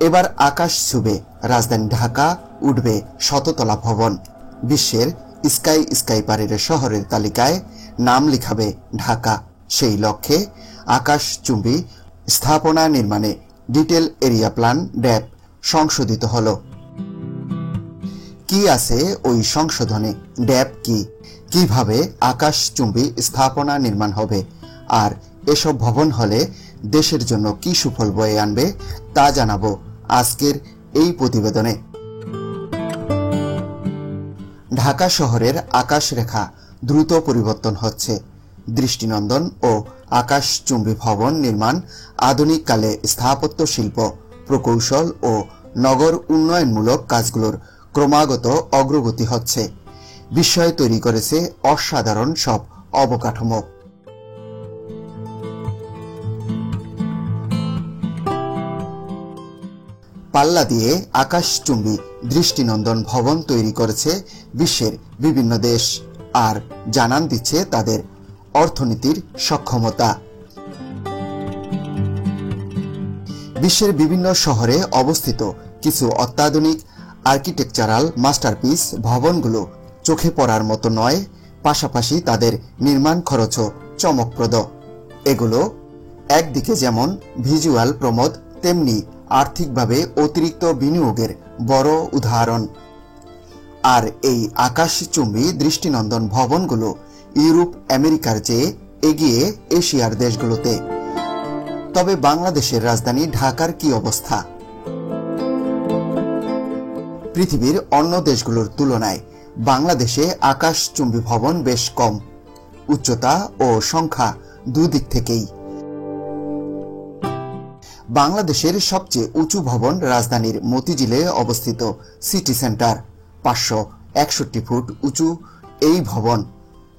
এবার আকাশ ছুবে রাজধানী ঢাকা, উঠবে শততলা ভবন। বিশ্বের স্কাইপারের শহরের তালিকায় নাম লিখাবে ঢাকা। সেই লক্ষ্যে আকাশচুম্বী স্থাপনা নির্মাণে ডিটেল এরিয়া প্ল্যান ড্যাপ সংশোধিত হল। কি আছে ওই সংশোধনে? ড্যাপ কি, কিভাবে আকাশচুম্বী স্থাপনা নির্মাণ হবে, আর এসব ভবন হলে দেশের জন্য কি সুফল বয়ে আনবে তা জানাবো আজকের এই প্রতিবেদনে। ঢাকা শহরের আকাশরেখা দ্রুত পরিবর্তন হচ্ছে। দৃষ্টিনন্দন ও আকাশচুম্বী ভবন নির্মাণ, আধুনিক কালে স্থাপত্য শিল্প, প্রকৌশল ও নগর উন্নয়নমূলক কাজগুলোর ক্রমাগত অগ্রগতি হচ্ছে। বিস্ময় তৈরি করেছে অসাধারণ সব অবকাঠামো। পাল্লা দিয়ে আকাশচুম্বী দৃষ্টিনন্দন ভবন তৈরি করেছে বিশ্বের বিভিন্ন দেশ, আর জানান দিচ্ছে তাদের অর্থনীতির সক্ষমতা। বিশ্বের বিভিন্ন শহরে অবস্থিত কিছু অত্যাধুনিক আর্কিটেকচারাল মাস্টারপিস ভবনগুলো চোখে পড়ার মতো নয়, পাশাপাশি তাদের নির্মাণ খরচও চমকপ্রদ। এগুলো একদিকে যেমন ভিজুয়াল প্রমোদ, তেমনি আর্থিকভাবে অতিরিক্ত বিনিয়োগের বড় উদাহরণ। আর এই আকাশচুম্বী দৃষ্টিনন্দন ভবনগুলো ইউরোপ, আমেরিকার চেয়ে এগিয়ে এশিয়ার দেশগুলোতে। তবে বাংলাদেশের রাজধানী ঢাকার কি অবস্থা? পৃথিবীর অন্য দেশগুলোর তুলনায় বাংলাদেশে আকাশচুম্বী ভবন বেশ কম, উচ্চতা ও সংখ্যা দুদিক থেকেই। বাংলাদেশের সবচেয়ে উঁচু ভবন রাজধানীর মতিঝিলে অবস্থিত সিটি সেন্টার, 561 ফুট উঁচু এই ভবন।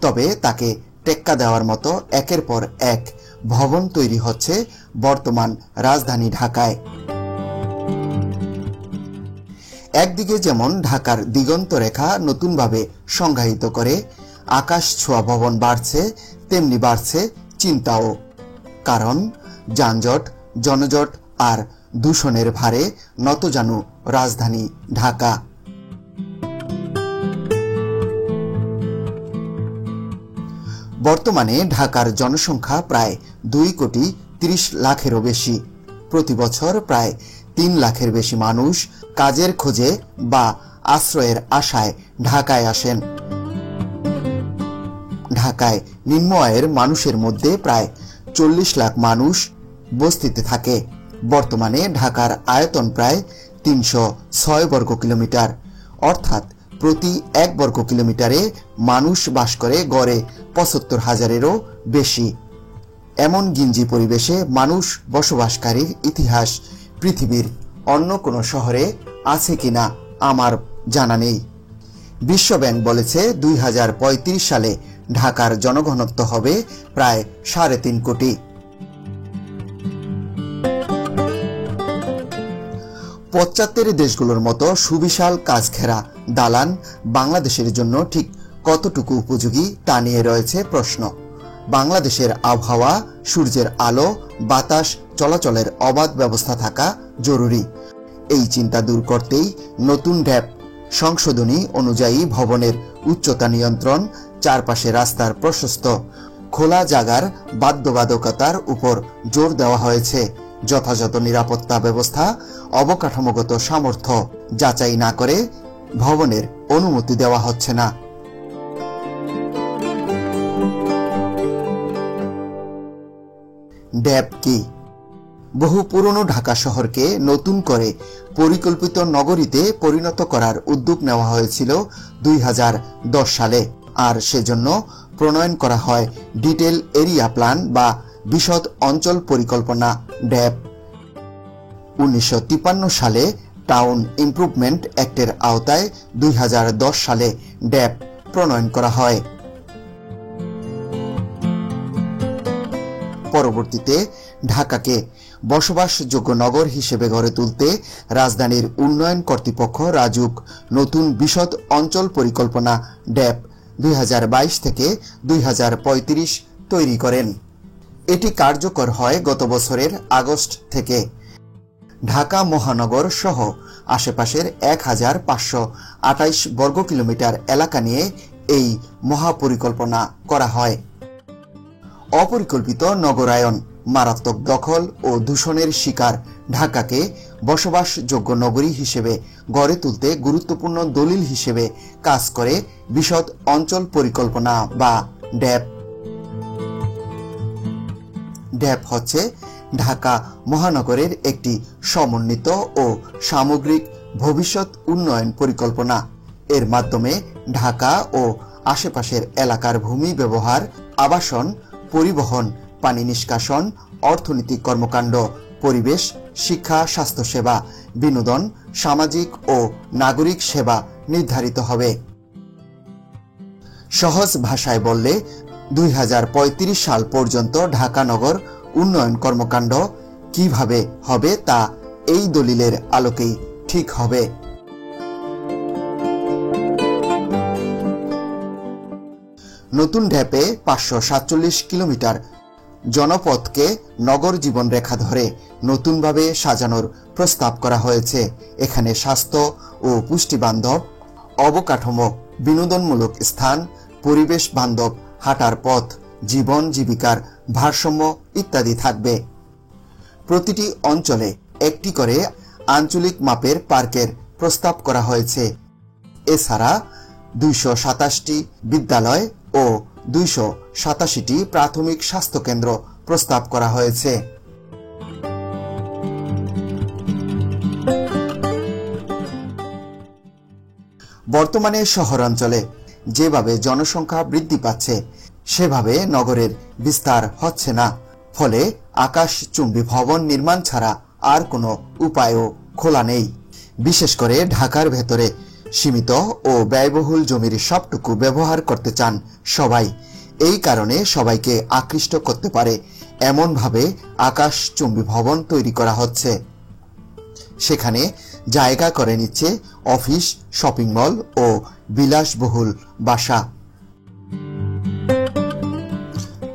তবে তাকে টেক্কা দেওয়ার মতো একের পর এক ভবন তৈরি হচ্ছে বর্তমান রাজধানী ঢাকায়। একদিকে যেমন ঢাকার দিগন্ত রেখা নতুনভাবে সংজ্ঞায়িত করে আকাশ ছোঁয়া ভবন বাড়ছে, তেমনি বাড়ছে চিন্তাও। কারণ যানজট, জনজট আর দূষণের ভারে নতজানু রাজধানী ঢাকা। বর্তমানে ঢাকার জনসংখ্যা প্রায় 2,30,00,000-এরও বেশি। প্রতি বছর প্রায় 3 লাখের বেশি মানুষ কাজের খোঁজে বা আশ্রয়ের আশায় ঢাকায় আসেন। ঢাকায় নিম্ন আয়ের মানুষের মধ্যে প্রায় 40 লাখ মানুষ বস্তিতে থাকে। বর্তমানে ঢাকার আয়তন প্রায় 306 বর্গ কিলোমিটার, অর্থাৎ প্রতি 1 বর্গ কিলোমিটারে মানুষ বাস করে গড়ে 75,000-এরও বেশি। এমন গিঞ্জি পরিবেশে মানুষ বসবাসকারীর ইতিহাস পৃথিবীর অন্য কোনো শহরে আছে কিনা আমার জানা নেই। বিশ্বব্যাংক বলেছে 2035 সালে ঢাকার জনঘনত্ব হবে প্রায় 3.5 কোটি। পশ্চাৎের দেশগুলোর মতো সুবিশাল কাজ ঘেরা দালান বাংলাদেশের জন্য ঠিক কতটুকু উপযোগী তা নিয়ে রয়েছে প্রশ্ন। বাংলাদেশের আবহাওয়া, সূর্যের আলো, বাতাস চলাচলের অবাধ ব্যবস্থা থাকা জরুরি। এই চিন্তা দূর করতেই নতুন ড্যাপ সংশোধনী অনুযায়ী ভবনের উচ্চতা নিয়ন্ত্রণ, চারপাশে রাস্তার প্রশস্ত খোলা জায়গার বাধ্যবাধকতার উপর জোর দেওয়া হয়েছে। যথাযথ নিরাপত্তা ব্যবস্থা, অবকাঠামোগত সামর্থ্য যাচাই না করে ভবনের অনুমতি দেওয়া হচ্ছে না। ড্যাপ কি? বহু পুরনো ঢাকা শহরকে নতুন করে পরিকল্পিত নগরীতে পরিণত করার উদ্যোগ নেওয়া হয়েছিল 2010 সালে, আর সেজন্য প্রণয়ন করা হয় ডিটেল এরিয়া প্ল্যান বা বিশদ অঞ্চল পরিকল্পনা ড্যাপ। 1953 সালে টাউন ইমপ্রুভমেন্ট অ্যাক্টের আওতায় 2010 সালে ড্যাপ প্রণয়ন করা হয়। পরবর্তীতে ঢাকাকে বসবাসযোগ্য নগর হিসেবে গড়ে তুলতে রাজধানীর উন্নয়ন কর্তৃপক্ষ রাজুক নতুন বিশদ অঞ্চল পরিকল্পনা ড্যাপ 2022 থেকে 2035 তৈরি করেন। এটি কার্যকর হয় গত বছরের আগস্ট থেকে। ঢাকা মহানগর সহ আশেপাশের 1528 বর্গ কিলোমিটার এলাকা নিয়ে এই মহাপরিকল্পনা করা হয়। অপরিকল্পিত নগরায়ন, মারাত্মক দখল ও দূষণের শিকার ঢাকাকে বসবাসযোগ্য নগরী হিসেবে গড়ে তুলতে গুরুত্বপূর্ণ দলিল হিসেবে কাজ করে বিশদ অঞ্চল পরিকল্পনা বা ড্যাপ। ড্যাপ হচ্ছে ঢাকা মহানগরের একটি সমন্বিত ও সামগ্রিক ভবিষ্যৎ উন্নয়ন পরিকল্পনা। এর মাধ্যমে ঢাকা ও আশেপাশের এলাকার ভূমি ব্যবহার, আবাসন, পরিবহন, পানি নিষ্কাশন, অর্থনৈতিক কর্মকাণ্ড, পরিবেশ, শিক্ষা, স্বাস্থ্যসেবা, বিনোদন, সামাজিক ও নাগরিক সেবা নির্ধারিত হবে। সহজ ভাষায় বললে 2035 সাল পর্যন্ত ঢাকা নগর উন্নয়ন কর্মকাণ্ড কিভাবে হবে তা এই দলিলের আলোকেই ঠিক হবে। নতুন ড্যাপে 547 কিলোমিটার জনপথকে নগর জীবন রেখা ধরে নতুনভাবে সাজানোর প্রস্তাব করা হয়েছে। এখানে স্বাস্থ্য ও পুষ্টি বান্ধব অবকাঠামো, বিনোদনমূলক স্থান, পরিবেশ বান্ধব হাঁটার পথ, জীবন জীবিকার ভারসাম্য ইত্যাদি থাকবে। প্রতিটি অঞ্চলে একটি করে আঞ্চলিক মাপের পার্কের প্রস্তাব করা হয়েছে। এছাড়া 227টি বিদ্যালয় ও 287টি প্রাথমিক স্বাস্থ্যকেন্দ্র প্রস্তাব করা হয়েছে। বর্তমানে শহরাঞ্চলে যেভাবে জনসংখ্যা বৃদ্ধি পাচ্ছে সেভাবে নগরের বিস্তার হচ্ছে না। ফলে আকাশচুম্বী ভবন নির্মাণ ছাড়া আর কোনো উপায়ও খোলা নেই। বিশেষ করে ঢাকার ভেতরে সীমিত ও ব্যয়বহুল জমির সবটুকু ব্যবহার করতে চান সবাই। এই কারণে সবাইকে আকৃষ্ট করতে পারে এমনভাবে আকাশচুম্বী ভবন তৈরি করা হচ্ছে। সেখানে জায়গা করে নিচ্ছে অফিস, শপিং মল ও বিলাসবহুল বাসা।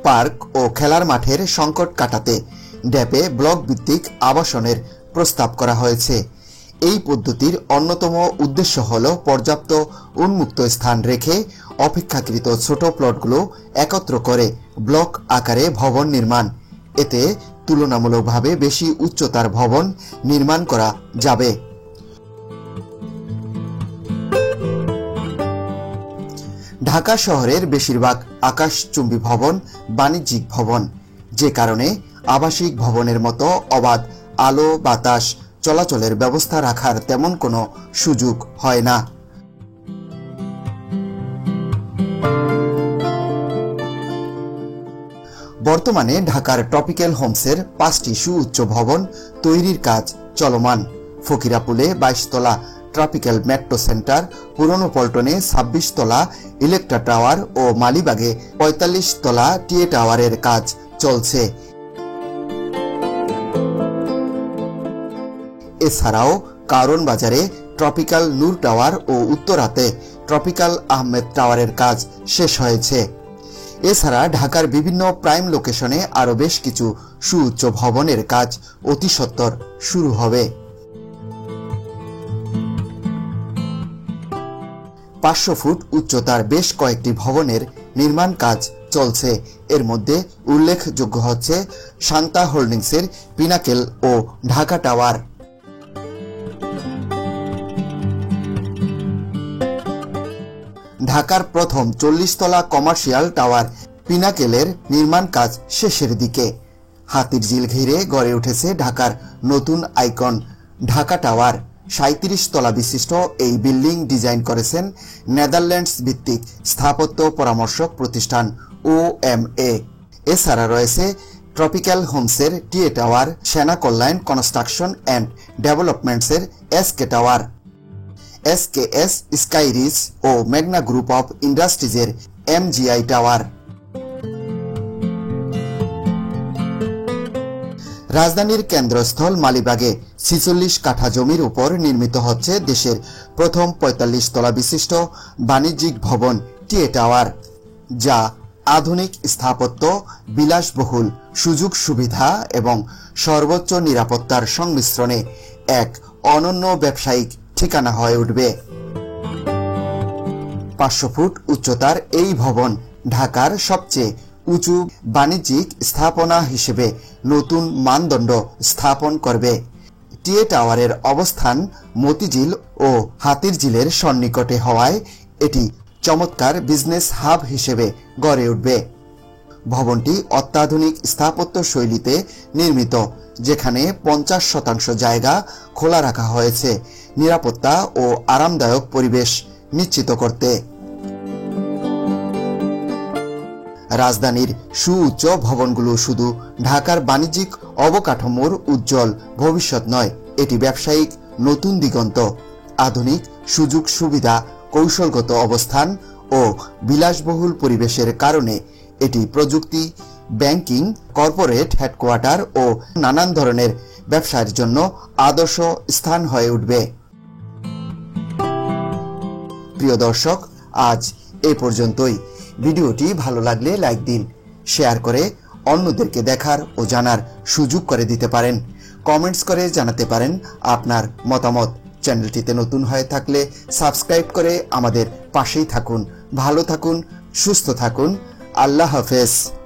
পার্ক ও খেলার মাঠের সংকট কাটাতে ড্যাপে ব্লক ভিত্তিক আবাসনের প্রস্তাব করা হয়েছে। এই পদ্ধতির অন্যতম উদ্দেশ্য হল পর্যাপ্ত উন্মুক্ত স্থান রেখে অপেক্ষাকৃত ছোট প্লটগুলো একত্র করে ব্লক আকারে ভবন নির্মাণ। এতে তুলনামূলকভাবে বেশি উচ্চতার ভবন নির্মাণ করা যাবে। ঢাকা শহরের বেশিরভাগ আকাশচুম্বী ভবন বাণিজ্যিক ভবন, যে কারণে আবাসিক ভবনের মতো অবাধ আলো বাতাস চলাচলের ব্যবস্থা রাখার তেমন কোনো সুযোগ হয় না। বর্তমানে ঢাকার ট্রপিক্যাল হোমসের 5টি সুউচ্চ ভবন তৈরির কাজ চলমান। ফকিরাপুলে 22 তলা ট্রপিক্যাল মেট্রো সেন্টার, পুরনো পল্টনে 26 তলা ইলেকট্রা টাওয়ার ও মালিবাগে 45 তলা টিএ টাওয়ারের কাজ চলছে। এছাড়াও কারণ বাজারে ট্রপিক্যাল নূর টাওয়ার ও উত্তরাতে ট্রপিক্যাল আহমেদ টাওয়ারের কাজ শেষ হয়েছে। এছাড়া ঢাকার বিভিন্ন প্রাইম লোকেশনে আরও বেশ কিছু সুউচ্চ ভবনের কাজ অতি সত্বর শুরু হবে। 500 ফুট উচ্চতার বেশ কয়েকটি ভবনের নির্মাণ কাজ চলছে। এর মধ্যে উল্লেখযোগ্য হচ্ছে শান্তা হোল্ডিংসের পিনাকেল ও ঢাকা টাওয়ার। ঢাকার প্রথম 40 তলা কমার্শিয়াল টাওয়ার পিনাকেলের নির্মাণ কাজ শেষের দিকে। হাতির ঝিল ঘিরে গড়ে উঠেছে ঢাকার নতুন আইকন ঢাকা টাওয়ার। 37 তলা বিশিষ্ট এই বিল্ডিং ডিজাইন করেছেন নেদারল্যান্ডস ভিত্তিক স্থাপত্য পরামর্শক প্রতিষ্ঠান OMA। এছাড়া রয়েছে tropical হোমসের TA tower, Sena Kalyan construction and ডেভেলপমেন্টসের SK টাওয়ার, SKS স্কাইরিজ ও মেঘনা গ্রুপ অফ ইন্ডাস্ট্রিজের MGI টাওয়ার। রাজধানীর কেন্দ্রস্থল মালিবাগে 46 কাঠা জমির উপর নির্মিত হচ্ছে দেশের প্রথম 45 তলা বিশিষ্ট বাণিজ্যিক ভবন টিএ টাওয়ার, যা আধুনিক স্থাপত্য, বিলাসবহুল সুযোগ সুবিধা এবং সর্বোচ্চ নিরাপত্তার সংমিশ্রণে এক অনন্য ব্যবসায়িক ঠিকানা হয়ে উঠবে। 500 ফুট উচ্চতার এই ভবন ঢাকার সবচেয়ে উঁচু বাণিজ্যিক স্থাপনা হিসেবে নতুন মানদণ্ড স্থাপন করবে। টিএ টাওয়ারের অবস্থান মতিঝিল ও হাতিরঝিলের সন্নিকটে হওয়ায় এটি চমৎকার বিজনেস হাব হিসেবে গড়ে উঠবে। ভবনটি অত্যাধুনিক স্থাপত্য শৈলীতে নির্মিত, যেখানে 50% জায়গা খোলা রাখা হয়েছে নিরাপত্তা ও আরামদায়ক পরিবেশ নিশ্চিত করতে। রাজধানীর সুউচ্চ ভবনগুলো শুধু ঢাকার বাণিজ্যিক অবকাঠামোর উজ্জ্বল ভবিষ্যৎ নয়, এটি ব্যবসায়িক নতুন দিগন্ত। আধুনিক সুযোগ সুবিধা, কৌশলগত অবস্থান ও বিলাসবহুল পরিবেশের কারণে এটি প্রযুক্তি, ব্যাংকিং, কর্পোরেট হেডকোয়ার্টার ও নানান ধরনের ব্যবসার জন্য আদর্শ স্থান হয়ে উঠবে। প্রিয় দর্শক, আজ এ পর্যন্তই। ভিডিওটি ভালো লাগলে লাইক দিন, শেয়ার করে অন্যদেরকে দেখার ও জানার সুযোগ করে দিতে পারেন। কমেন্টস করে জানাতে পারেন আপনার মতামত। চ্যানেলটিতে নতুন হয়ে থাকলে সাবস্ক্রাইব করে আমাদের পাশেই থাকুন। ভালো থাকুন, সুস্থ থাকুন। আল্লাহ হাফেজ।